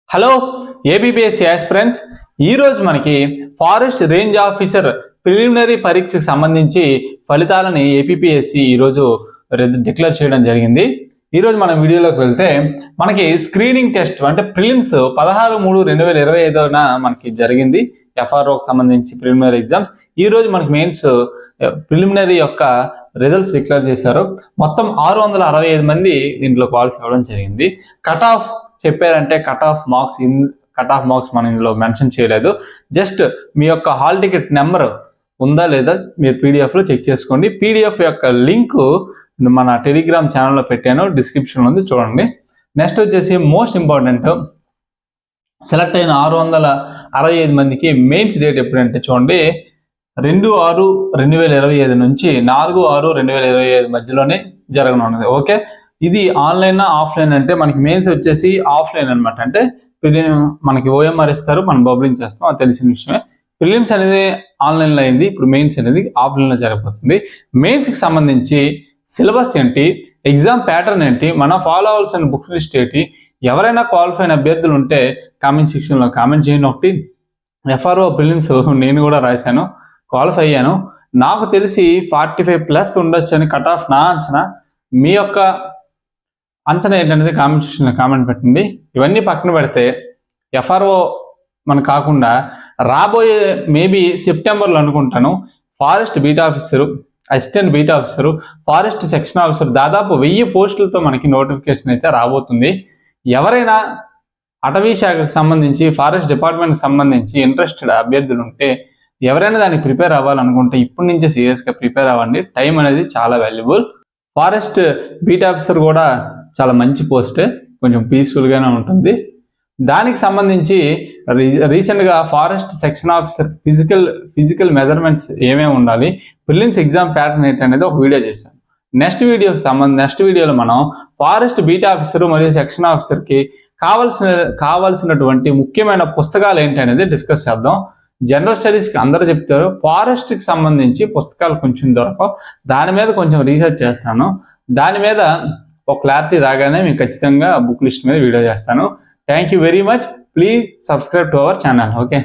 Hello ABPSC aspirants, ఈరోజు మనకి forest range officer preliminary పరీక్షకు సంబంధించి ఫలితాలని ఏపీపీఎస్సి ఈరోజు డిక్లేర్ చేయడం జరిగింది. ఈరోజు మనం వీడియోలోకి వెళ్తే మనకి స్క్రీనింగ్ టెస్ట్ అంటే ప్రిలిమ్స్ 16/3/2025 మనకి జరిగింది. ఎఫ్ఆర్ఓకి సంబంధించి ప్రిలిమినరీ ఎగ్జామ్స్. ఈరోజు మనకి మెయిన్స్ ప్రిలిమినరీ యొక్క రిజల్ట్స్ డిక్లేర్ చేశారు. మొత్తం 665 మంది దీంట్లో క్వాలిఫై అవ్వడం జరిగింది. కట్ ఆఫ్ చెప్పారంటే కట్ ఆఫ్ మార్క్స్ మనం ఇందులో మెన్షన్ చేయలేదు. జస్ట్ మీ యొక్క హాల్ టికెట్ నెంబర్ ఉందా లేదా మీరు పీడిఎఫ్లో చెక్ చేసుకోండి. పీడిఎఫ్ యొక్క లింక్ మన టెలిగ్రామ్ ఛానల్లో పెట్టాను, డిస్క్రిప్షన్లో ఉంది, చూడండి. నెక్స్ట్ వచ్చేసి మోస్ట్ ఇంపార్టెంట్, సెలెక్ట్ అయిన 665 మందికి మెయిన్స్ డేట్ ఎప్పుడంటే చూడండి 2/6/2025 నుంచి 4/6/2025 మధ్యలోనే జరగనున్నది. ఓకే, ఇది ఆన్లైన్ ఆఫ్లైన్ అంటే మనకి మెయిన్స్ వచ్చేసి ఆఫ్లైన్ అనమాట. అంటే మనకి ఓఎంఆర్ ఇస్తారు, మనం బబ్లింగ్ చేస్తాం, అది తెలిసిన విషయమే. ప్రిలిమ్స్ అనేది ఆన్లైన్లో అయింది, ఇప్పుడు మెయిన్స్ అనేది ఆఫ్లైన్లో జరగబోతుంది. మెయిన్స్కి సంబంధించి సిలబస్ ఏంటి, ఎగ్జామ్ ప్యాటర్న్ ఏంటి, మనం ఫాలో అవ్వాల్సిన బుక్ లిస్ట్ ఏంటి, ఎవరైనా క్వాలిఫై అయిన అభ్యర్థులు ఉంటే కామెంట్ సెక్షన్లో కామెంట్ చేయండి. ఒకటి, ఎఫ్ఆర్ఓ ప్రిలిమ్స్ నేను కూడా రాశాను, క్వాలిఫై అయ్యాను. నాకు తెలిసి 45+ ఉండొచ్చు అని కట్ ఆఫ్ నా అంచనా. మీ యొక్క అంచనా ఏంటనేది కామెంట్ సెక్షన్లో కామెంట్ పెట్టండి. ఇవన్నీ పక్కన పెడితే ఎఫ్ఆర్ఓ మనకు కాకుండా రాబోయే మేబీ సెప్టెంబర్లో అనుకుంటాను forest beat officer, assistant beat officer, forest section officer దాదాపు 1000 పోస్టులతో మనకి నోటిఫికేషన్ అయితే రాబోతుంది. ఎవరైనా అటవీ శాఖకు సంబంధించి ఫారెస్ట్ డిపార్ట్మెంట్కి సంబంధించి ఇంట్రెస్టెడ్ అభ్యర్థులు ఉంటే ఎవరైనా దానికి ప్రిపేర్ అవ్వాలనుకుంటే ఇప్పటి నుంచే సీరియస్గా ప్రిపేర్ అవ్వండి. టైం అనేది చాలా వాల్యుబుల్. ఫారెస్ట్ బీట్ ఆఫీసర్ కూడా చాలా మంచి పోస్టే, కొంచెం పీస్ఫుల్గానే ఉంటుంది. దానికి సంబంధించి రీసెంట్గా forest section officer physical measurements ఏమేమి ఉండాలి, ప్రిలిమ్స్ ఎగ్జామ్ ప్యాటర్న్ ఏంటి అనేది ఒక వీడియో చేశాను. నెక్స్ట్ వీడియోలో మనం ఫారెస్ట్ బీట్ ఆఫీసర్ మరియు సెక్షన్ ఆఫీసర్కి కావాల్సినటువంటి ముఖ్యమైన పుస్తకాలు ఏంటి అనేది డిస్కస్ చేద్దాం. జనరల్ స్టడీస్కి అందరూ చెప్తారు, ఫారెస్ట్కి సంబంధించి పుస్తకాలు కొంచెం దొరకవు. దాని మీద కొంచెం రీసెర్చ్ చేస్తాను. దాని మీద ఒక క్లారిటీ రాగానే మీకు ఖచ్చితంగా బుక్ లిస్ట్ మీద వీడియో చేస్తాను. Thank you very much. Please subscribe to our channel. Okay.